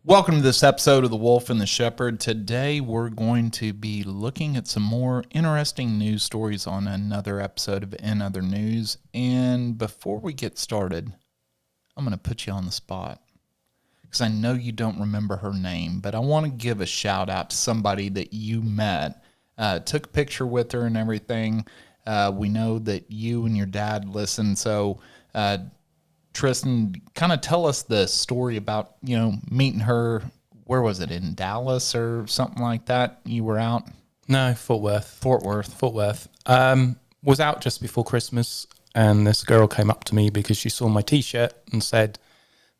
Welcome to this episode of The Wolf and the Shepherd. Today we're going to be looking at some more interesting news stories on another episode of In Other News. And before we get started, I'm going to put you on the spot because I know you don't remember her name, but I want to give a shout out to somebody that you met, took a picture with her and everything. We know that you and your dad listen, so Tristan, kind of tell us the story about, meeting her. Where was it, in Dallas or something like that? You were out? No, Fort Worth. Fort Worth. Was out just before Christmas, and this girl came up to me because she saw my T-shirt and said,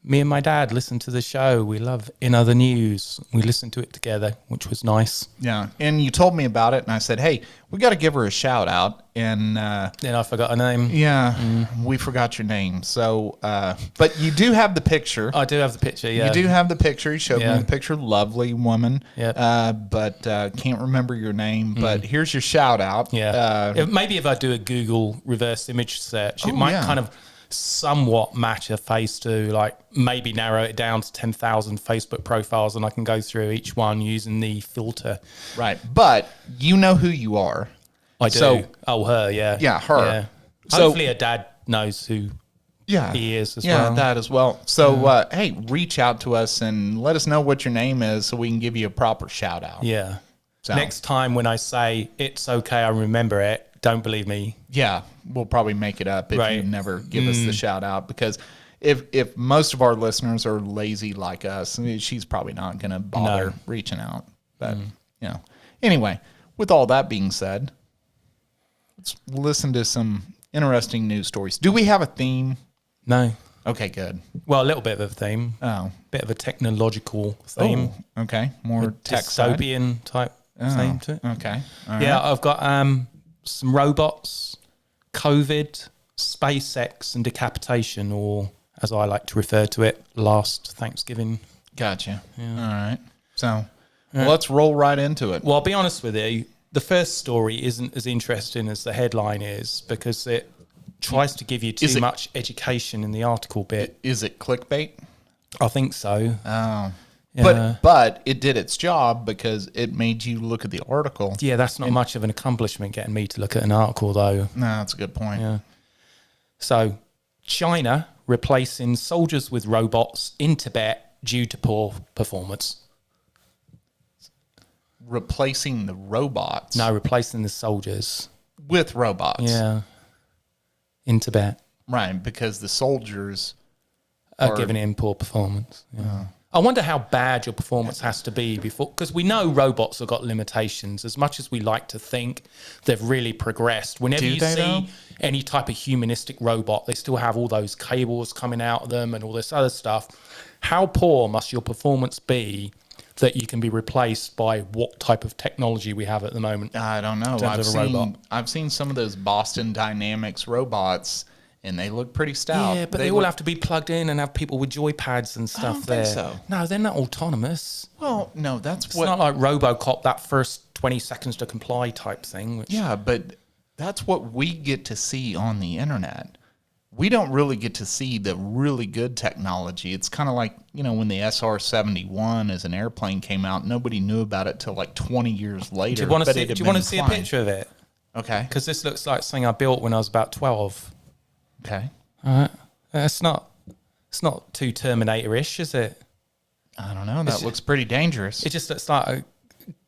me and my dad listen to the show. We love In Other News. We listened to it together, which was nice. Yeah, and you told me about it, and I said, hey, we got to give her a shout out. And then I forgot her name. Yeah, we forgot your name. So, but you do have the picture. I do have the picture, yeah. You do have the picture. You showed me the picture. Lovely woman. Yeah. But can't remember your name. But here's your shout out. Yeah. Maybe if I do a Google reverse image search, it might kind of somewhat match her face to, like, maybe narrow it down to 10,000 Facebook profiles, and I can go through each one using the filter. Right. But you know who you are. I do. So, her, yeah. Yeah, her. Yeah. So, hopefully her dad knows who he is as well. Yeah, that as well. So, hey, reach out to us and let us know what your name is so we can give you a proper shout out. Yeah. So, next time when I say, it's okay, I remember it, don't believe me. Yeah, we'll probably make it up if you never give us the shout out, because if most of our listeners are lazy like us, she's probably not going to bother reaching out. But, anyway, with all that being said, let's listen to some interesting news stories. Do we have a theme? No. Okay, good. Well, a little bit of a theme. Oh. Bit of a technological theme. Oh, okay. More tech dystopian type theme to it. Okay. All yeah, right. I've got some robots, COVID, SpaceX, and decapitation, or as I like to refer to it, last Thanksgiving. Gotcha. Yeah. All right. So let's roll right into it. Well, I'll be honest with you. The first story isn't as interesting as the headline is, because it tries to give you too much education in the article bit. Is it clickbait? I think so. Oh. Yeah. But it did its job because it made you look at the article. Yeah, that's not much of an accomplishment, getting me to look at an article, though. No, that's a good point. Yeah. So, China replacing soldiers with robots in Tibet due to poor performance. Replacing the robots? No, replacing the soldiers. With robots? Yeah. In Tibet. Right, because the soldiers are giving in poor performance. Yeah. I wonder how bad your performance has to be before, because we know robots have got limitations. As much as we like to think they've really progressed, whenever you see any type of humanistic robot, they still have all those cables coming out of them and all this other stuff. How poor must your performance be that you can be replaced by what type of technology we have at the moment? I don't know. I've seen some of those Boston Dynamics robots, and they look pretty stout. Yeah, but they all have to be plugged in and have people with joypads and stuff. I don't think so. No, they're not autonomous. Well, no, it's not like RoboCop, that first 20 seconds to comply type thing. Yeah, but that's what we get to see on the internet. We don't really get to see the really good technology. It's kind of like, when the SR-71 as an airplane came out, nobody knew about it till like 20 years later. Do you want to see a picture of it? Okay. Because this looks like something I built when I was about 12. Okay. All right. It's not too Terminator-ish, is it? I don't know. That looks pretty dangerous. It just looks like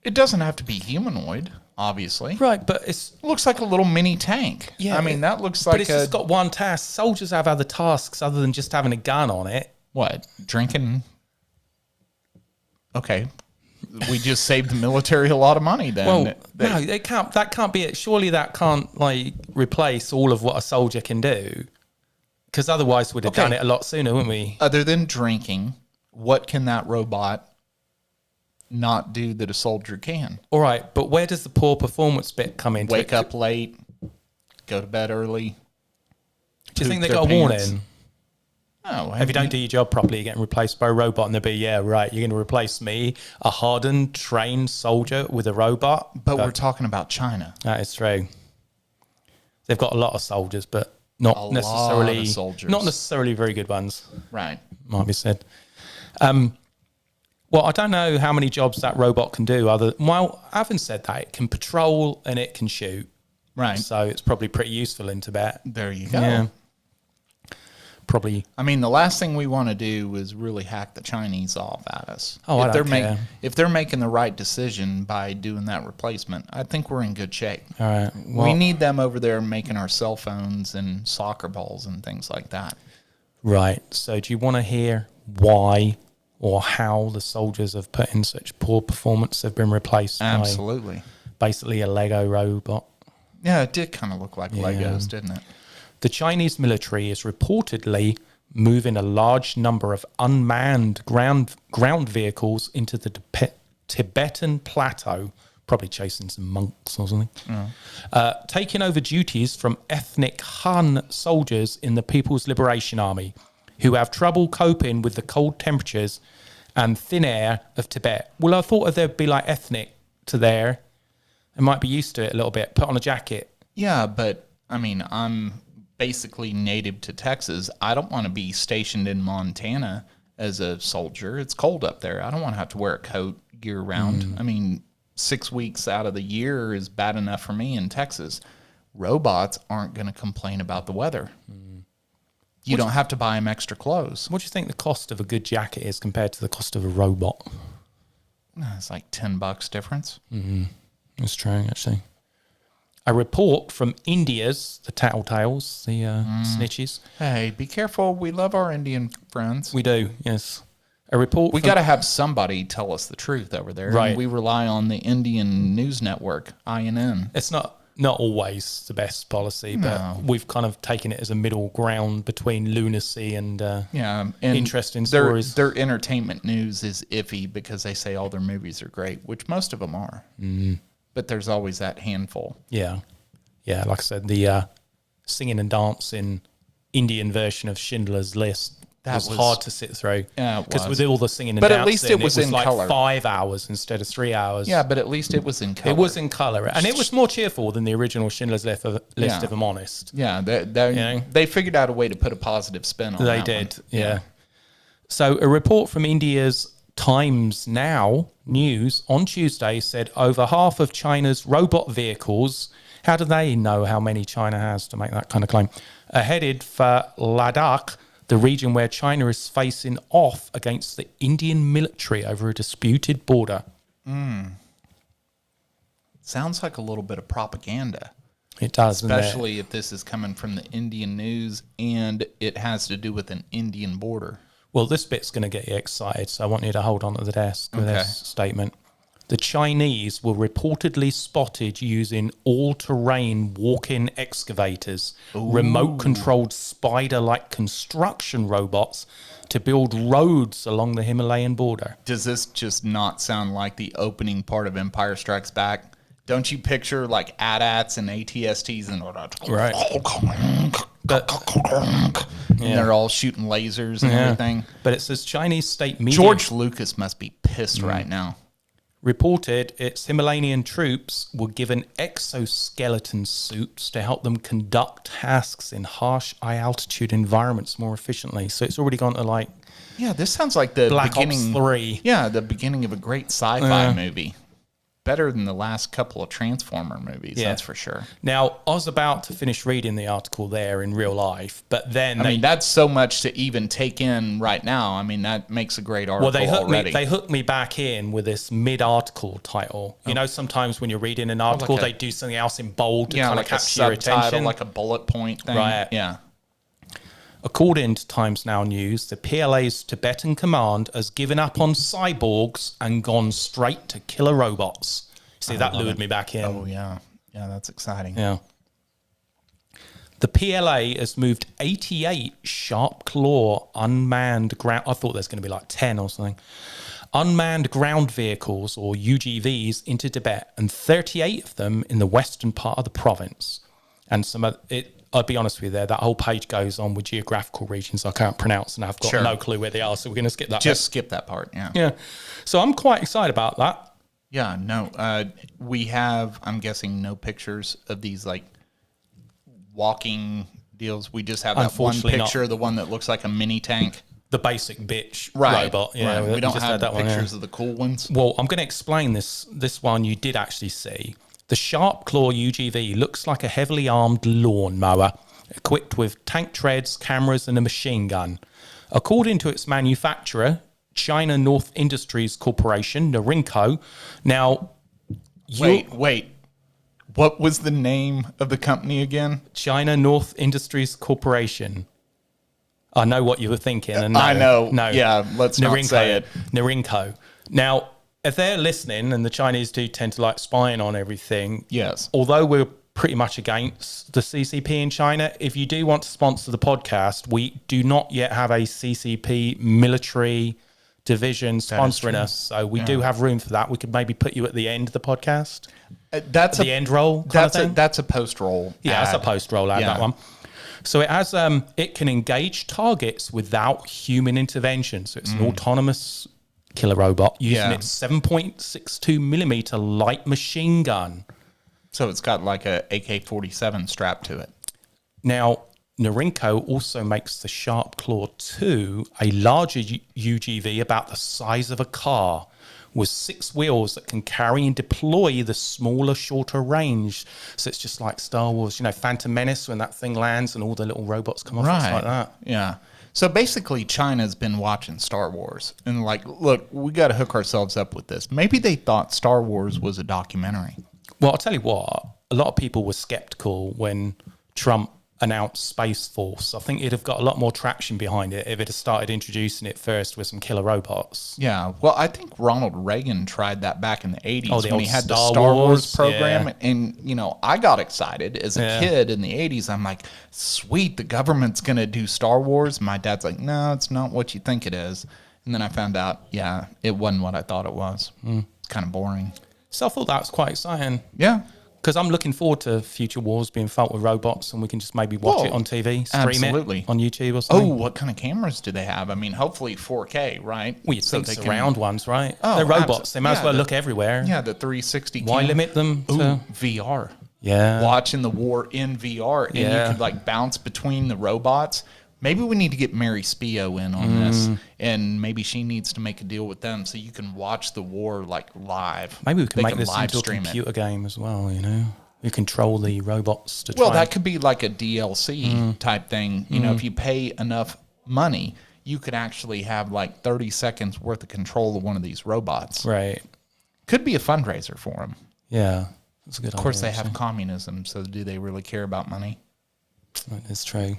it doesn't have to be humanoid, obviously. Right, but it looks like a little mini tank. Yeah. I mean, that looks like But it's just got one task. Soldiers have other tasks other than just having a gun on it. What? Drinking? Okay. We just saved the military a lot of money then. Well, no, they can't. That can't be it. Surely that can't replace all of what a soldier can do, because otherwise we'd have done it a lot sooner, wouldn't we? Other than drinking, what can that robot not do that a soldier can? All right, but where does the poor performance bit come in? Wake up late, go to bed early. Do you think they got a warning? No. If you don't do your job properly, you're getting replaced by a robot, and they'll be, you're going to replace me, a hardened, trained soldier, with a robot. But we're talking about China. That is true. They've got a lot of soldiers, but not necessarily very good ones. Right. Might be said. Well, I don't know how many jobs that robot can do. Having said that, it can patrol and it can shoot. Right. So it's probably pretty useful in Tibet. There you go. Yeah. Probably. I mean, the last thing we want to do is really hack the Chinese off at us. Oh, I don't care. If they're making the right decision by doing that replacement, I think we're in good shape. All right. Well, we need them over there making our cell phones and soccer balls and things like that. Right. So do you want to hear why or how the soldiers have put in such poor performance have been replaced Absolutely. by basically a Lego robot? Yeah, it did kind of look like Legos, didn't it? The Chinese military is reportedly moving a large number of unmanned ground vehicles into the Tibetan plateau, probably chasing some monks or something, taking over duties from ethnic Han soldiers in the People's Liberation Army, who have trouble coping with the cold temperatures and thin air of Tibet. Well, I thought there'd be like ethnic to there. They might be used to it a little bit. Put on a jacket. Yeah, but I mean, I'm basically native to Texas. I don't want to be stationed in Montana as a soldier. It's cold up there. I don't want to have to wear a coat year round. I mean, 6 weeks out of the year is bad enough for me in Texas. Robots aren't going to complain about the weather. You don't have to buy them extra clothes. What do you think the cost of a good jacket is compared to the cost of a robot? It's like $10 difference. That's true, actually. A report from India's, the tattletales, the snitches. Hey, be careful. We love our Indian friends. We do, yes. A report. We got to have somebody tell us the truth over there. Right. And we rely on the Indian news network, INN. It's not always the best policy, but we've kind of taken it as a middle ground between lunacy and, and interesting stories. Their entertainment news is iffy because they say all their movies are great, which most of them are. But there's always that handful. Yeah. Yeah, like I said, the singing and dancing Indian version of Schindler's List was hard to sit through. Yeah, because with all the singing and but dancing, at least it was in like color. 5 hours instead of 3 hours. Yeah, but at least it was in color. It was in color, and it was more cheerful than the original Schindler's List, if I'm honest. Yeah, they figured out a way to put a positive spin on They that did, one. yeah. So a report from India's Times Now news on Tuesday said over half of China's robot vehicles, how do they know how many China has to make that kind of claim, are headed for Ladakh, the region where China is facing off against the Indian military over a disputed border. Sounds like a little bit of propaganda. It does, especially if this is coming from the Indian news and it has to do with an Indian border. Well, this bit's going to get you excited, so I want you to hold on to the desk with this statement. The Chinese were reportedly spotted using all-terrain walk-in excavators, remote-controlled spider-like construction robots to build roads along the Himalayan border. Does this just not sound like the opening part of Empire Strikes Back? Don't you picture like AT-ATs and ATSTs and all that? Right. And they're all shooting lasers and everything. But it says Chinese state media... George Lucas must be pissed right now. Reported its Himalayan troops were given exoskeleton suits to help them conduct tasks in harsh high-altitude environments more efficiently. So it's already gone to like... Yeah, this sounds like the Black beginning... Ops 3. Yeah, the beginning of a great sci-fi movie. Better than the last couple of Transformer movies, that's for sure. Now, I was about to finish reading the article there in real life, but then... I mean, that's so much to even take in right now. I mean, that makes a great article already. They hooked me back in with this mid-article title. You know, sometimes when you're reading an article, they do something else in bold to kind of capture your attention. Like a bullet point thing. Right. Yeah. According to Times Now News, the PLA's Tibetan command has given up on cyborgs and gone straight to killer robots. See, that lured me back in. Oh, yeah. Yeah, that's exciting. Yeah. The PLA has moved 88 sharp claw unmanned ground... I thought there's going to be like 10 or something. Unmanned ground vehicles, or UGVs, into Tibet, and 38 of them in the western part of the province. And some of it... I'll be honest with you there, that whole page goes on with geographical regions I can't pronounce and I've got no clue where they are, so we're going to skip that. Just skip that part, yeah. Yeah. So I'm quite excited about that. Yeah, no. We have, I'm guessing, no pictures of these, like, walking deals. We just have that one picture, the one that looks like a mini tank. the basic bitch robot. Yeah, right. We don't just have had that pictures one, of the cool ones. Well, I'm going to explain this one you did actually see. The Sharp Claw UGV looks like a heavily armed lawnmower equipped with tank treads, cameras, and a machine gun. According to its manufacturer, China North Industries Corporation, Norinco. Now, Wait. What was the name of the company again? China North Industries Corporation. I know what you were thinking. And I know. No. Yeah, let's not say it. Norinco. Now, if they're listening, and the Chinese do tend to like spying on everything. Yes. Although we're pretty much against the CCP in China, if you do want to sponsor the podcast, we do not yet have a CCP military division sponsoring us. So we do have room for that. We could maybe put you at the end of the podcast. That's the end roll. That's a post roll. Yeah, that's a post roll ad, that one. So it has it can engage targets without human intervention. So it's an autonomous killer robot using its 7.62 millimeter light machine gun. So it's got like a AK-47 strapped to it. Now, Norinco also makes the Sharp Claw 2 a larger UGV about the size of a car with 6 wheels that can carry and deploy the smaller, shorter range. So it's just like Star Wars, Phantom Menace when that thing lands and all the little robots come off. It's like that. Yeah. So basically, China's been watching Star Wars and like, look, we got to hook ourselves up with this. Maybe they thought Star Wars was a documentary. Well, I'll tell you what, a lot of people were skeptical when Trump announced Space Force. I think it'd have got a lot more traction behind it if it had started introducing it first with some killer robots. Yeah, well, I think Ronald Reagan tried that back in the 80s when he had the Star Wars program. Yeah. And, I got excited as a kid in the 80s. I'm like, sweet, the government's going to do Star Wars. My dad's like, no, it's not what you think it is. And then I found out, it wasn't what I thought it was. It's kind of boring. So I thought that was quite exciting. Yeah. Because I'm looking forward to future wars being fought with robots, and we can just maybe watch it on TV, stream it on YouTube or something. Oh, what kind of cameras do they have? I mean, hopefully 4K, right? Well, you'd think surround ones, right? Oh, they're robots. They might as well look everywhere. Yeah, the 360 Why limit them to VR? Yeah. Watching the war in VR, and you could like bounce between the robots. Maybe we need to get Mary Spio in on this, and maybe she needs to make a deal with them so you can watch the war like live. Maybe we can make this into a computer game as well, You control the robots to try. Well, that could be like a DLC type thing. If you pay enough money, you could actually have like 30 seconds worth of control of one of these robots. Right. Could be a fundraiser for them. Yeah, that's a good idea. Of course, they have communism, so do they really care about money? That is true.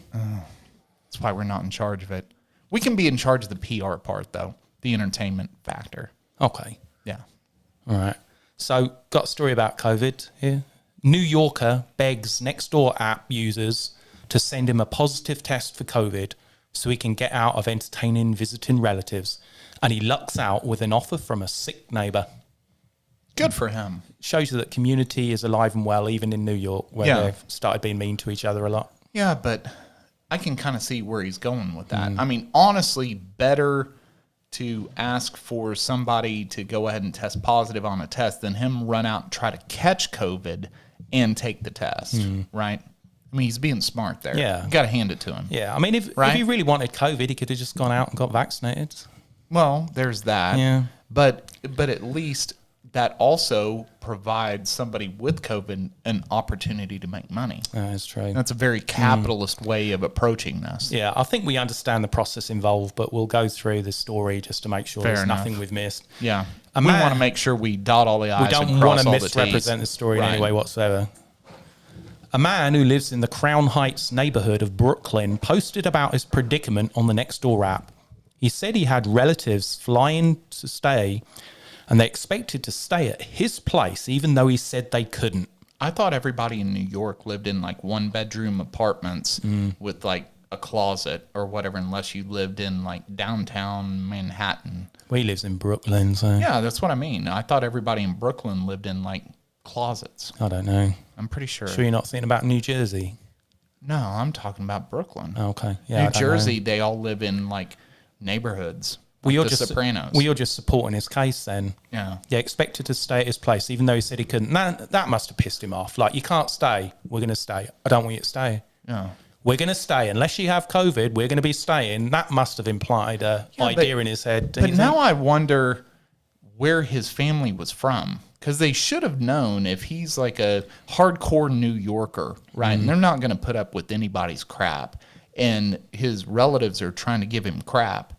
That's why we're not in charge of it. We can be in charge of the PR part, though, the entertainment factor. Okay. Yeah. All right. So, got a story about COVID here. New Yorker begs NextDoor App users to send him a positive test for COVID so he can get out of entertaining visiting relatives. And he lucks out with an offer from a sick neighbor. Good for him. Shows you that community is alive and well, even in New York, where they've started being mean to each other a lot. Yeah, but I can kind of see where he's going with that. I mean, honestly, better to ask for somebody to go ahead and test positive on a test than him run out and try to catch COVID and take the test, right? I mean, he's being smart there. Yeah. You got to hand it to him. Yeah, I mean, if he really wanted COVID, he could have just gone out and got vaccinated. Well, there's that. Yeah. But at least that also provides somebody with COVID an opportunity to make money. That's true. That's a very capitalist way of approaching this. Yeah, I think we understand the process involved, but we'll go through the story just to make sure there's nothing we've missed. Yeah. We want to make sure we dot all the I's and cross all the T's. We don't want to misrepresent the story in any way whatsoever. A man who lives in the Crown Heights neighborhood of Brooklyn posted about his predicament on the NextDoor app. He said he had relatives flying to stay, and they expected to stay at his place, even though he said they couldn't. I thought everybody in New York lived in like 1-bedroom apartments with like a closet or whatever, unless you lived in like downtown Manhattan. Well, he lives in Brooklyn, so. Yeah, that's what I mean. I thought everybody in Brooklyn lived in like closets. I don't know. I'm pretty sure. Sure you're not thinking about New Jersey? No, I'm talking about Brooklyn. Oh, okay. Yeah, New Jersey, they all live in like neighborhoods. Well, you're the Sopranos. Well, you're just supporting his case then. Yeah. Yeah, expected to stay at his place, even though he said he couldn't. That must have pissed him off. Like, you can't stay. We're going to stay. I don't want you to stay. Yeah. we're going to stay. Unless you have COVID, we're going to be staying. That must have implied an idea in his head. But now I wonder where his family was from. Because they should have known if he's like a hardcore New Yorker, right? And they're not going to put up with anybody's crap. And his relatives are trying to give him crap.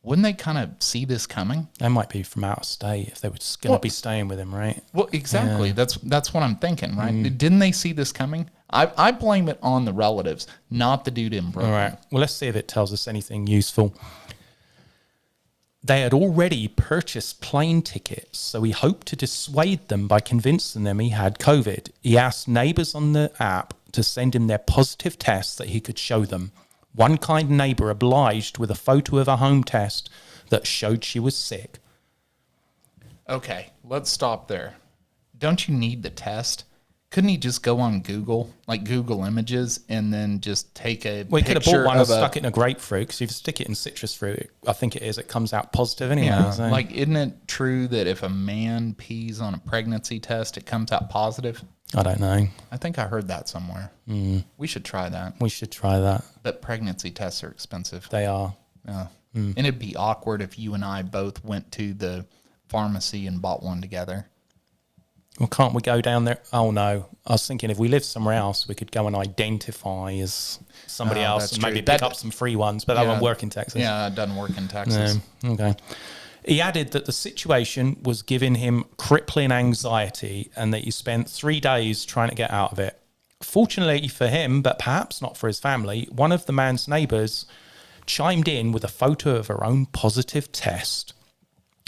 Wouldn't they kind of see this coming? They might be from out of state if they were just going to be staying with him, right? Well, exactly. Yeah. That's what I'm thinking, right? Didn't they see this coming? I blame it on the relatives, not the dude in Brooklyn. All right. Well, let's see if it tells us anything useful. They had already purchased plane tickets, so he hoped to dissuade them by convincing them he had COVID. He asked neighbours on the app to send him their positive tests that he could show them. One kind neighbour obliged with a photo of a home test that showed she was sick. Okay, let's stop there. Don't you need the test? Couldn't he just go on Google, like Google Images, and then just take a Well, he could have bought picture one and of stuck it in a grapefruit, because if you stick it in citrus fruit, I think it is, it comes out positive anyway. Yeah, So. like, isn't it true that if a man pees on a pregnancy test, it comes out positive? I don't know. I think I heard that somewhere. We should try that. We should try that. But pregnancy tests are expensive. They are. Yeah. And it'd be awkward if you and I both went to the pharmacy and bought one together. Well, can't we go down there? Oh, no. I was thinking if we lived somewhere else, we could go and identify as somebody else and maybe pick up some free ones, but that won't work in Texas. Yeah, it doesn't work in Texas. No. Okay. He added that the situation was giving him crippling anxiety and that he spent 3 days trying to get out of it. Fortunately for him, but perhaps not for his family, one of the man's neighbours chimed in with a photo of her own positive test.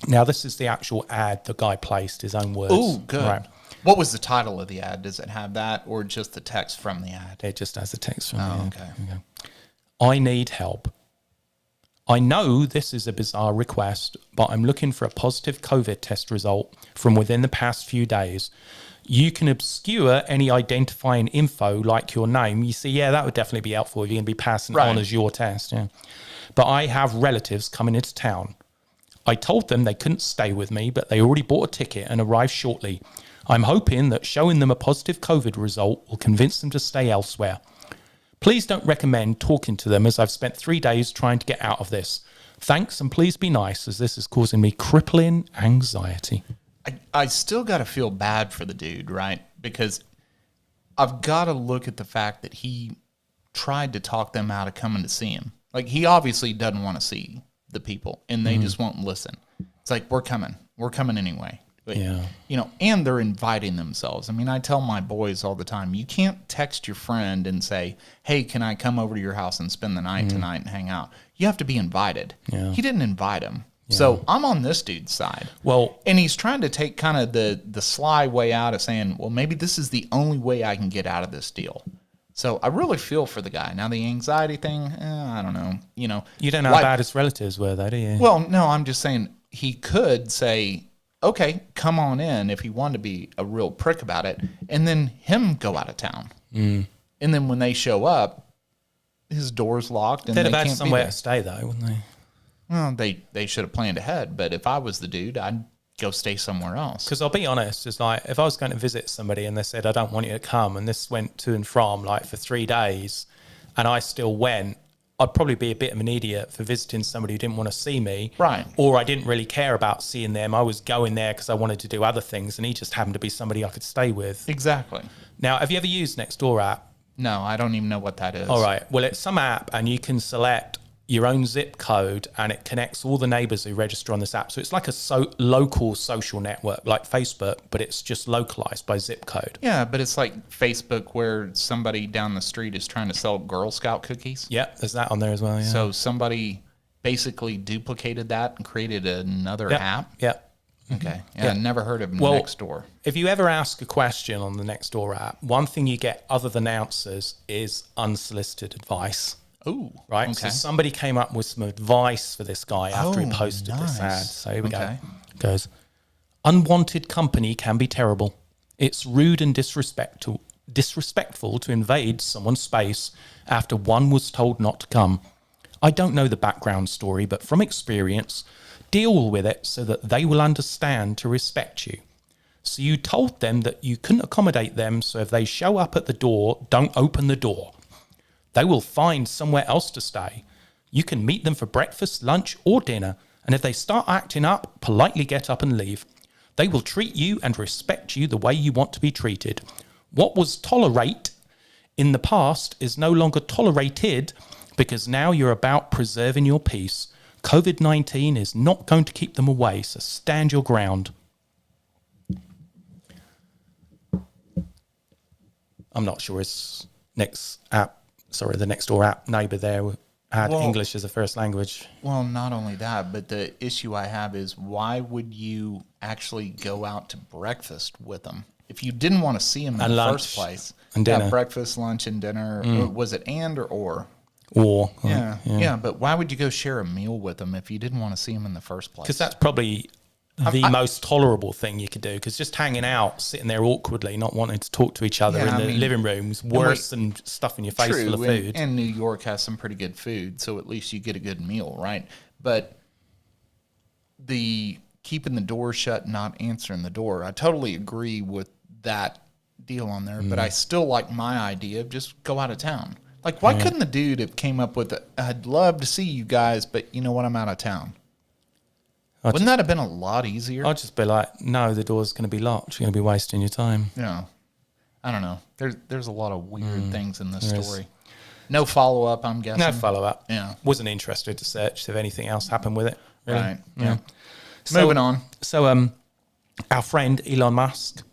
Now, this is the actual ad the guy placed, his own words. Oh, good. Right. What was the title of the ad? Does it have that or just the text from the ad? It just has the text from the ad. Okay. I need help. I know this is a bizarre request, but I'm looking for a positive COVID test result from within the past few days. You can obscure any identifying info like your name. You see, yeah, that would definitely be helpful if you're going to be passing it on as your test. Yeah. But I have relatives coming into town. I told them they couldn't stay with me, but they already bought a ticket and arrived shortly. I'm hoping that showing them a positive COVID result will convince them to stay elsewhere. Please don't recommend talking to them, as I've spent 3 days trying to get out of this. Thanks, and please be nice, as this is causing me crippling anxiety. I still got to feel bad for the dude, right? Because I've got to look at the fact that he tried to talk them out of coming to see him. Like, he obviously doesn't want to see the people, and they just won't listen. It's like, we're coming anyway. But, and they're inviting themselves. I mean, I tell my boys all the time, you can't text your friend and say, hey, can I come over to your house and spend the night tonight and hang out? You have to be invited. Yeah. He didn't invite him. Yeah. So I'm on this dude's side. Well, and he's trying to take kind of the sly way out of saying, well, maybe this is the only way I can get out of this deal. So I really feel for the guy. Now, the anxiety thing, I don't know. You don't know how bad his relatives were, though, do you? Well, no, I'm just saying he could say, okay, come on in if he wanted to be a real prick about it, and then him go out of town. And then when they show up, his door's locked. And they'd have had somewhere to stay, though, wouldn't they? Well, they should have planned ahead. But if I was the dude, I'd go stay somewhere else. Because I'll be honest, it's like if I was going to visit somebody and they said, I don't want you to come, and this went to and from like for 3 days, and I still went, I'd probably be a bit of an idiot for visiting somebody who didn't want to see me. Right. Or I didn't really care about seeing them. I was going there because I wanted to do other things, and he just happened to be somebody I could stay with. Exactly. Now, have you ever used NextDoor App? No, I don't even know what that is. All right. Well, it's some app, and you can select your own zip code, and it connects all the neighbors who register on this app. So it's like a local social network like Facebook, but it's just localized by zip code. Yeah, but it's like Facebook where somebody down the street is trying to sell Girl Scout cookies. Yeah, there's that on there as well. Yeah. So somebody basically duplicated that and created another app? Yeah. Okay. Yeah, I never heard of NextDoor. If you ever ask a question on the NextDoor app, one thing you get other than answers is unsolicited advice. Oh, right. Okay. So somebody came up with some advice for this guy after he posted this ad. So here we go. It goes, unwanted company can be terrible. It's rude and disrespectful to invade someone's space after one was told not to come. I don't know the background story, but from experience, deal with it so that they will understand to respect you. So you told them that you couldn't accommodate them, so if they show up at the door, don't open the door. They will find somewhere else to stay. You can meet them for breakfast, lunch, or dinner, and if they start acting up, politely get up and leave. They will treat you and respect you the way you want to be treated. What was tolerate in the past is no longer tolerated because now you're about preserving your peace. COVID-19 is not going to keep them away, so stand your ground. I'm not sure his the NextDoor App neighbor there had English as a first language. Well, not only that, but the issue I have is why would you actually go out to breakfast with them? If you didn't want to see them in the first place. And dinner. Breakfast, lunch, and dinner. Was it and or or? Or. Yeah, but why would you go share a meal with them if you didn't want to see them in the first place? Because that's probably the most tolerable thing you could do, because just hanging out, sitting there awkwardly, not wanting to talk to each other in the living room is worse than stuffing your face full of food. And New York has some pretty good food, so at least you get a good meal, right? But the keeping the door shut, not answering the door, I totally agree with that deal on there, but I still like my idea of just go out of town. Like, why couldn't the dude have came up with, I'd love to see you guys, but you know what, I'm out of town. Wouldn't that have been a lot easier? I'd just be like, no, the door's going to be locked. You're going to be wasting your time. Yeah. I don't know. There's a lot of weird things in this story. No follow-up, I'm guessing. No follow-up. Yeah. Wasn't interested to search if anything else happened with it. Really. Right. Yeah. Moving on. So, our friend Elon Musk.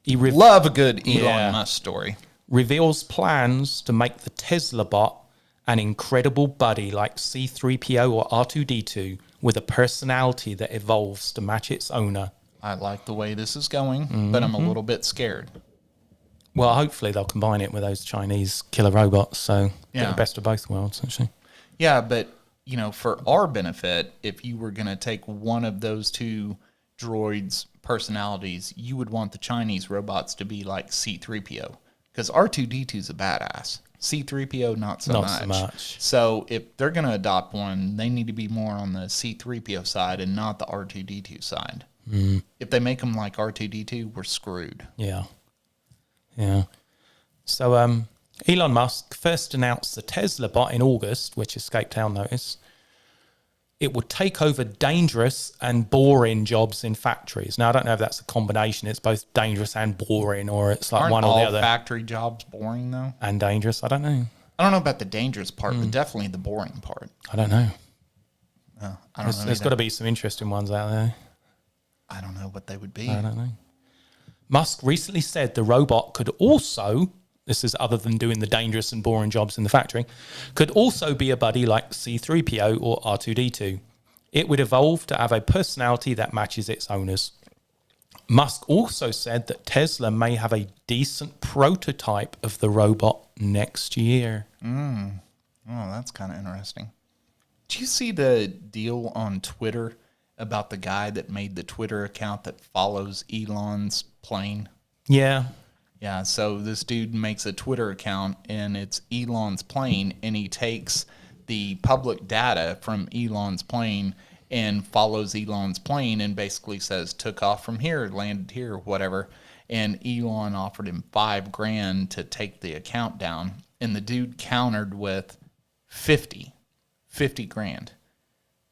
He love a good Elon Musk story. Reveals plans to make the Tesla bot an incredible buddy like C3PO or R2D2 with a personality that evolves to match its owner. I like the way this is going, but I'm a little bit scared. Well, hopefully they'll combine it with those Chinese killer robots, so get the best of both worlds, actually. Yeah, but, for our benefit, if you were going to take one of those two droids' personalities, you would want the Chinese robots to be like C3PO, because R2D2 is a badass. C3PO, not so much. So if they're going to adopt one, they need to be more on the C3PO side and not the R2D2 side. If they make them like R2D2, we're screwed. Yeah. So Elon Musk first announced the Tesla bot in August, which escaped our notice. It would take over dangerous and boring jobs in factories. Now, I don't know if that's a combination. It's both dangerous and boring, or it's like one or the other. Aren't all factory jobs boring, though? And dangerous? I don't know. I don't know about the dangerous part, but definitely the boring part. I don't know. I don't know. There's got to be some interesting ones out there. I don't know what they would be. I don't know. Musk recently said the robot could also, this is other than doing the dangerous and boring jobs in the factory, could also be a buddy like C3PO or R2D2. It would evolve to have a personality that matches its owners. Musk also said that Tesla may have a decent prototype of the robot next year. Oh, that's kind of interesting. Did you see the deal on Twitter about the guy that made the Twitter account that follows Elon's plane? Yeah. Yeah, so this dude makes a Twitter account, and it's Elon's plane, and he takes the public data from Elon's plane and follows Elon's plane and basically says, took off from here, landed here, whatever. And Elon offered him $5,000 to take the account down, and the dude countered with 50 grand.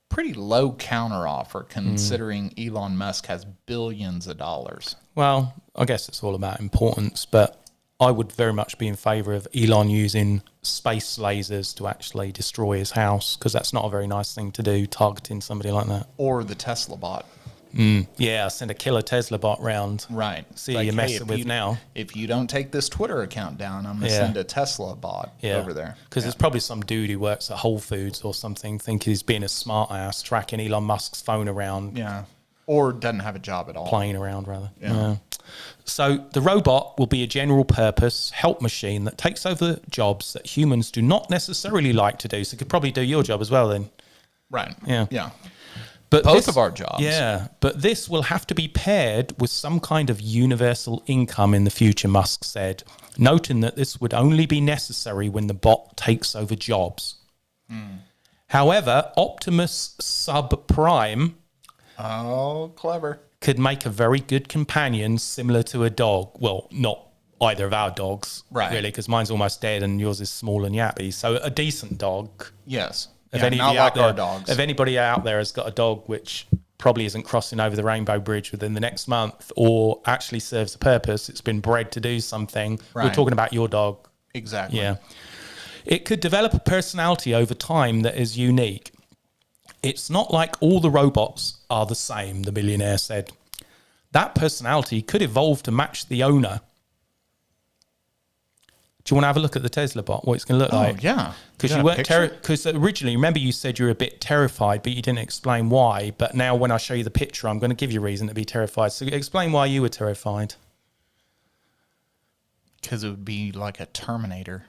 Pretty low counter offer considering Elon Musk has billions of dollars. Well, I guess it's all about importance, but I would very much be in favour of Elon using space lasers to actually destroy his house, because that's not a very nice thing to do, targeting somebody like that. Or the Tesla bot. Yeah, send a killer Tesla bot round. Right. See like, you're messing with now. If you don't take this Twitter account down, I'm going to send a Tesla bot over there. Because there's probably some dude who works at Whole Foods or something, thinking he's being a smart ass, tracking Elon Musk's phone around. Yeah. Or doesn't have a job at all. Playing around, rather. Yeah. So the robot will be a general purpose help machine that takes over jobs that humans do not necessarily like to do. So it could probably do your job as well then. Right. Yeah. But both of our jobs. Yeah, but this will have to be paired with some kind of universal income in the future, Musk said, noting that this would only be necessary when the bot takes over jobs. However, Optimus Subprime clever. could make a very good companion similar to a dog. Well, not either of our dogs, Right. really, because mine's almost dead and yours is small and yappy. So a decent dog. Yes. If Yeah, any of not you out like there, our dogs. if anybody out there has got a dog which probably isn't crossing over the Rainbow Bridge within the next month, or actually serves a purpose, it's been bred to do something. We're Right. talking about your dog. Exactly. Yeah. It could develop a personality over time that is unique. It's not like all the robots are the same, the millionaire said. That personality could evolve to match the owner. Do you want to have a look at the Tesla bot, what it's going to look like? Yeah. Because got you a weren't picture? because originally, remember you said you were a bit terrified, but you didn't explain why. But now when I show you the picture, I'm going to give you reason to be terrified. So explain why you were terrified. Because it would be like a Terminator.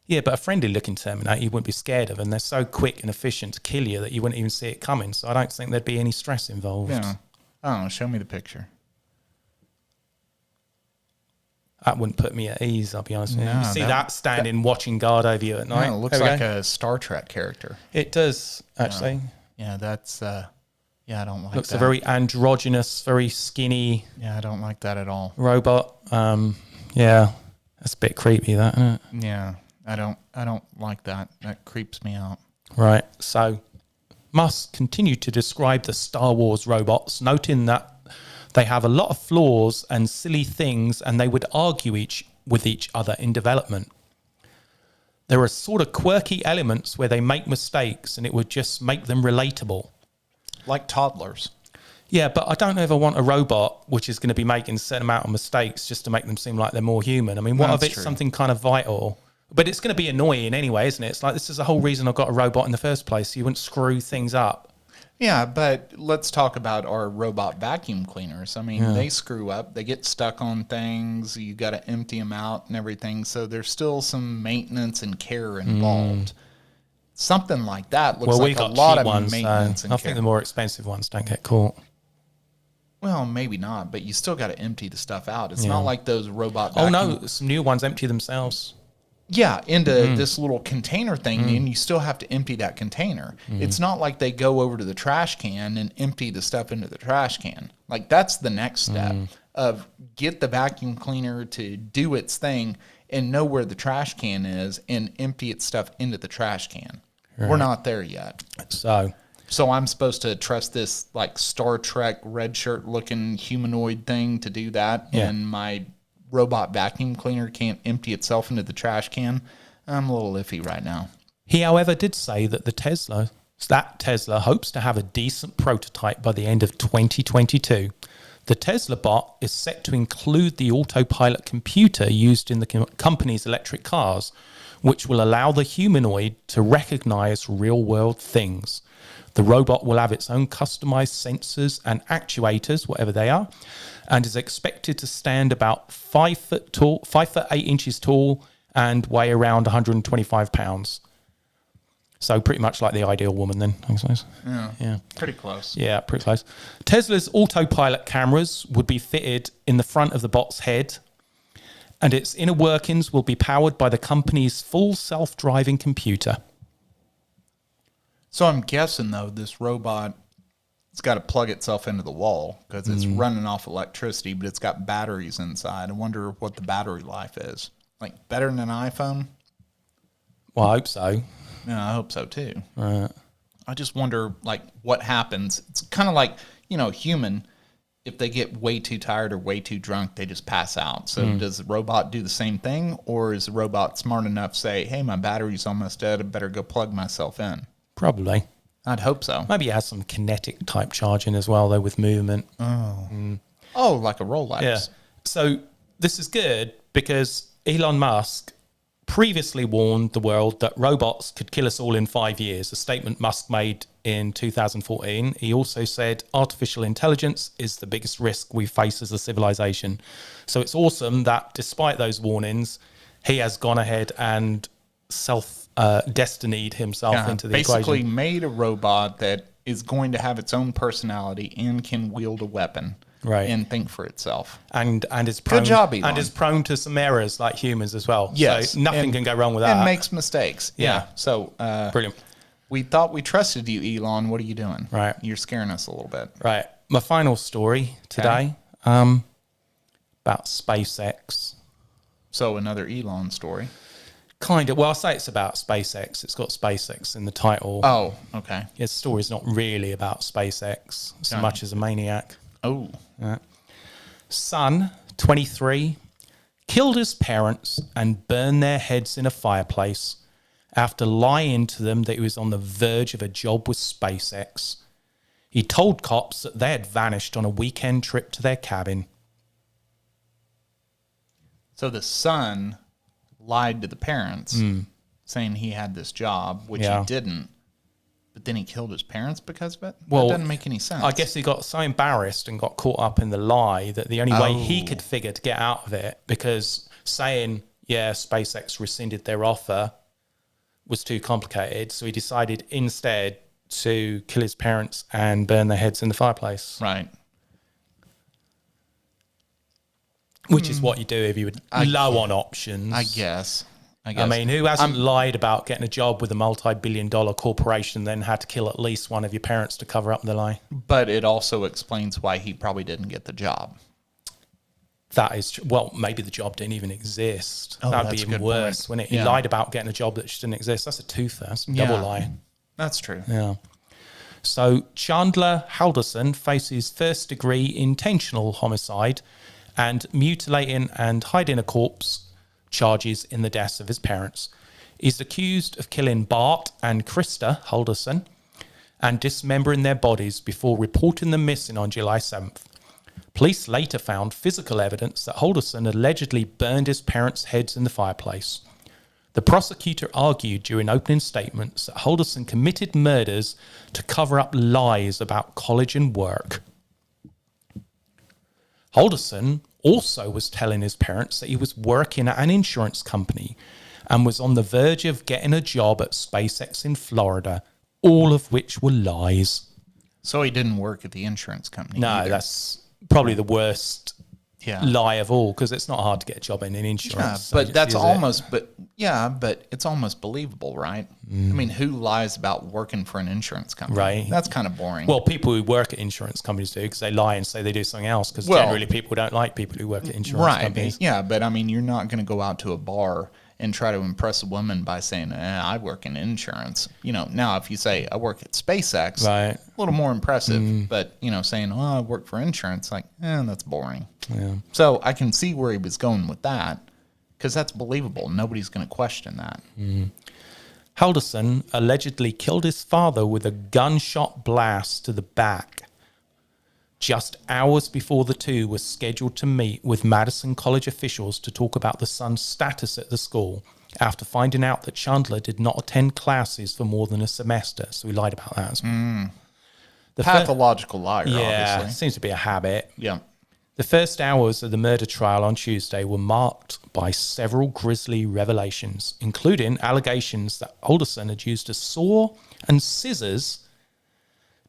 Yeah, but a friendly looking Terminator you wouldn't be scared of, and they're so quick and efficient to kill you that you wouldn't even see it coming. So I don't think there'd be any stress involved. Yeah. I don't know. Show me the picture. That wouldn't put me at ease, I'll be honest with you. No, You see that standing watching guard over you at night? No, it looks There we like go. a Star Trek character. It does, actually. Yeah, that's... yeah, I don't like Looks that. a very androgynous, very skinny Yeah, I don't like that at all. robot. Yeah, that's a bit creepy, that, isn't it? Yeah, I don't like that. That creeps me out. Right. So Musk continued to describe the Star Wars robots, noting that they have a lot of flaws and silly things, and they would argue with each other in development. There are sort of quirky elements where they make mistakes, and it would just make them relatable. Like toddlers. Yeah, but I don't ever want a robot which is going to be making a certain amount of mistakes just to make them seem like they're more human. I mean, what if That's it's true. something kind of vital? But it's going to be annoying anyway, isn't it? It's like, this is the whole reason I got a robot in the first place, so you wouldn't screw things up. Yeah, but let's talk about our robot vacuum cleaners. I mean, they screw up. They get stuck on things. You got to empty them out and everything. So there's still some maintenance and care involved. Something like that looks Well, we like a got lot cheap of ones, maintenance so and I care. think the more expensive ones don't get caught. Well, maybe not, but you still got to empty the stuff out. It's not like those robot Oh, vacuum. no, some new ones empty themselves. Yeah, into this little container thing, and you still have to empty that container. It's not like they go over to the trash can and empty the stuff into the trash can. Like, that's the next step of get the vacuum cleaner to do its thing and know where the trash can is and empty its stuff into the trash can. We're not there yet. So I'm supposed to trust this like Star Trek red shirt looking humanoid thing to do that, and my robot vacuum cleaner can't empty itself into the trash can. I'm a little iffy right now. He, however, did say that Tesla hopes to have a decent prototype by the end of 2022. The Tesla bot is set to include the autopilot computer used in the company's electric cars, which will allow the humanoid to recognize real-world things. The robot will have its own customized sensors and actuators, whatever they are, and is expected to stand about 5 foot tall, 5 foot 8 inches tall, and weigh around 125 pounds. So pretty much like the ideal woman then, I suppose. Yeah. Pretty close. Yeah, pretty close. Tesla's autopilot cameras would be fitted in the front of the bot's head, and its inner workings will be powered by the company's full self-driving computer. So I'm guessing, though, this robot, it's got to plug itself into the wall because it's running off electricity, but it's got batteries inside. I wonder what the battery life is. Like, better than an iPhone? Well, I hope so. Yeah, I hope so, too. Right. I just wonder, like, what happens. It's kind of like, human, if they get way too tired or way too drunk, they just pass out. So does the robot do the same thing? Or is the robot smart enough to say, hey, my battery's almost dead, I better go plug myself in? Probably. I'd hope so. Maybe it has some kinetic type charging as well, though, with movement. Oh, like a Rolex. Yeah. So this is good because Elon Musk previously warned the world that robots could kill us all in 5 years, a statement Musk made in 2014. He also said artificial intelligence is the biggest risk we face as a civilization. So it's awesome that despite those warnings, he has gone ahead and destinied himself into the basically equation. made a robot that is going to have its own personality and can wield a weapon. Right. And think for itself. And is prone, Good job, Elon. and is prone to some errors like humans as well. Yes. So nothing can go wrong with that. And makes mistakes. Yeah. So Brilliant. we thought we trusted you, Elon. What are you doing? Right. You're scaring us a little bit. Right. My final story today. about SpaceX. So another Elon story. Kind of. Well, I say it's about SpaceX. It's got SpaceX in the title. Oh, okay. His story's not really about SpaceX so much as a maniac. Oh. Son, 23, killed his parents and burned their heads in a fireplace after lying to them that he was on the verge of a job with SpaceX. He told cops that they had vanished on a weekend trip to their cabin. So the son lied to the parents, saying he had this job, which he didn't. But then he killed his parents because of it? Well, that doesn't make any sense. I guess he got so embarrassed and got caught up in the lie that the only way he could figure to get out of it, because saying, SpaceX rescinded their offer was too complicated. So he decided instead to kill his parents and burn their heads in the fireplace. Right. Which is what you do if you were low on options. I guess. I mean, who hasn't lied about getting a job with a multi-billion-dollar corporation and then had to kill at least one of your parents to cover up the lie? But it also explains why he probably didn't get the job. That is true. Well, maybe the job didn't even exist. Oh, That'd be that's a even good worse, point. wouldn't it? He lied about getting a job that just didn't exist. That's a twofer. That's a double lie. That's true. Yeah. So Chandler Halderson faces first-degree intentional homicide and mutilating and hiding a corpse charges in the deaths of his parents. He's accused of killing Bart and Krista Halderson and dismembering their bodies before reporting them missing on July 7th. Police later found physical evidence that Halderson allegedly burned his parents' heads in the fireplace. The prosecutor argued during opening statements that Halderson committed murders to cover up lies about college and work. Halderson also was telling his parents that he was working at an insurance company and was on the verge of getting a job at SpaceX in Florida, all of which were lies. So he didn't work at the insurance company. No, either. that's probably the worst lie of all, because it's not hard to get a job in an insurance. But that's almost, but it's almost believable, right? I mean, who lies about working for an insurance company? Right. That's kind of boring. Well, people who work at insurance companies do, because they lie and say they do something else, because generally people don't like people who work at insurance companies. Yeah, but I mean, you're not going to go out to a bar and try to impress a woman by saying, I work in insurance. Now if you say, I work at SpaceX, a little more impressive. But, saying, I work for insurance, that's boring. Yeah. So I can see where he was going with that, because that's believable. Nobody's going to question that. Halderson allegedly killed his father with a gunshot blast to the back just hours before the two were scheduled to meet with Madison College officials to talk about the son's status at the school after finding out that Chandler did not attend classes for more than a semester. So he lied about that as well. The Pathological liar, obviously. Seems to be a habit. Yeah. The first hours of the murder trial on Tuesday were marked by several grisly revelations, including allegations that Halderson had used a saw and scissors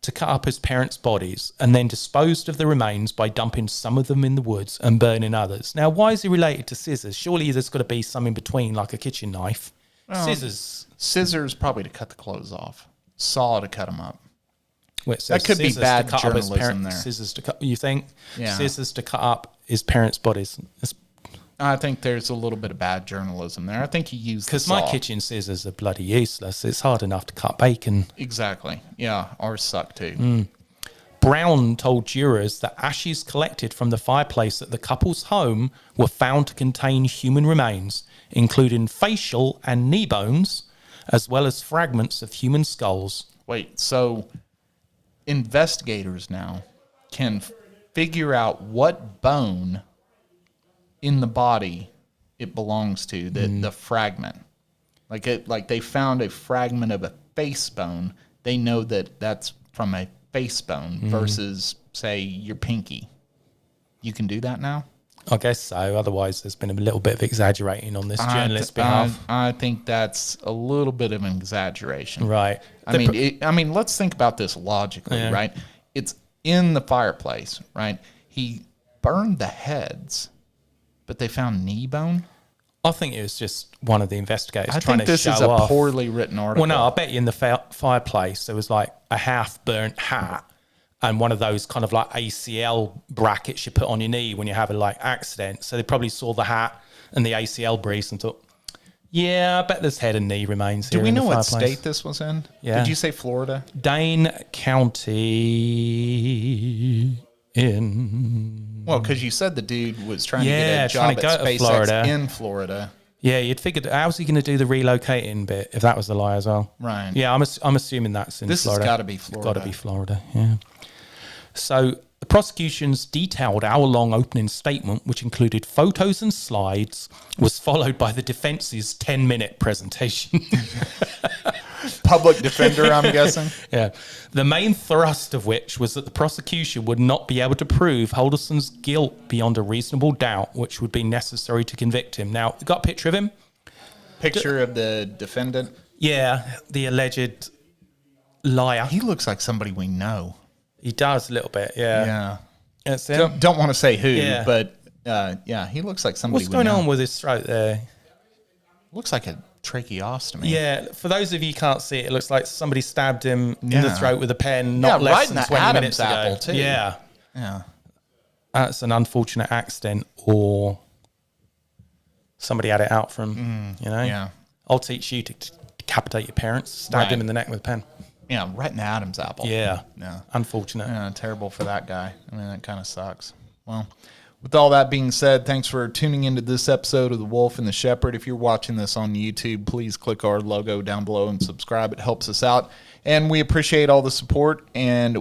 to cut up his parents' bodies and then disposed of the remains by dumping some of them in the woods and burning others. Now, why is he related to scissors? Surely there's got to be some in between, like a kitchen knife. Scissors probably to cut the clothes off. Saw to cut them up. Wait, that could be bad journalism there. Scissors to cut, you think? Yeah. Scissors to cut up his parents' bodies. I think there's a little bit of bad journalism there. I think he used because my kitchen scissors are bloody useless. It's hard enough to cut bacon. Exactly. Yeah, ours suck too. Brown told jurors that ashes collected from the fireplace at the couple's home were found to contain human remains, including facial and knee bones, as well as fragments of human skulls. Wait, so investigators now can figure out what bone in the body it belongs to, the fragment. Like they found a fragment of a face bone. They know that that's from a face bone versus, say, your pinky. You can do that now? I guess so. Otherwise, there's been a little bit of exaggerating on this journalist's behalf. I think that's a little bit of an exaggeration. Right. I mean, let's think about this logically, right? It's in the fireplace, right? He burned the heads, but they found knee bone. I think it was just one of the investigators trying to show off. I think this is a poorly written article. Well, no, I bet you in the fireplace there was like a half-burnt hat and one of those kind of like ACL brackets you put on your knee when you have a like accident. So they probably saw the hat and the ACL brace and thought, yeah, I bet this head and knee remains here. Do we know what fireplace. state this was in? Yeah. Did you say Florida? Dane County in... Well, because you said the dude was trying to Yeah, get a job trying at to go to SpaceX Florida. in Florida. Yeah, you'd figured, how's he going to do the relocating bit if that was the lie as well? Right. Yeah, I'm assuming that's in This Florida. has got to be Florida. Got to be Florida, yeah. So the prosecution's detailed hour-long opening statement, which included photos and slides, was followed by the defense's 10-minute presentation. Public defender, I'm guessing. Yeah. The main thrust of which was that the prosecution would not be able to prove Holderson's guilt beyond a reasonable doubt, which would be necessary to convict him. Now, you got a picture of him? Picture of the defendant. Yeah, the alleged liar. He looks like somebody we know. He does a little bit, yeah. Yeah. That's him. Don't want to say who, Yeah. but yeah, he looks like somebody What's we going know. on with his throat there? Looks like a tracheostomy. Yeah, for those of you who can't see it, it looks like somebody stabbed him in the Yeah. throat with a pen not Yeah, less right in than the 20 Adam's minutes apple, ago. too. Yeah. Yeah. That's an unfortunate accident, or somebody had it out for him, you know? Yeah. I'll teach you to decapitate your parents, stab him in the neck with a pen. Yeah, right in the Adam's apple. Yeah. Yeah. Unfortunate. Yeah, terrible for that guy. I mean, that kind of sucks. Well, with all that being said, thanks for tuning into this episode of The Wolf and the Shepherd. If you're watching this on YouTube, please click our logo down below and subscribe. It helps us out. And we appreciate all the support, and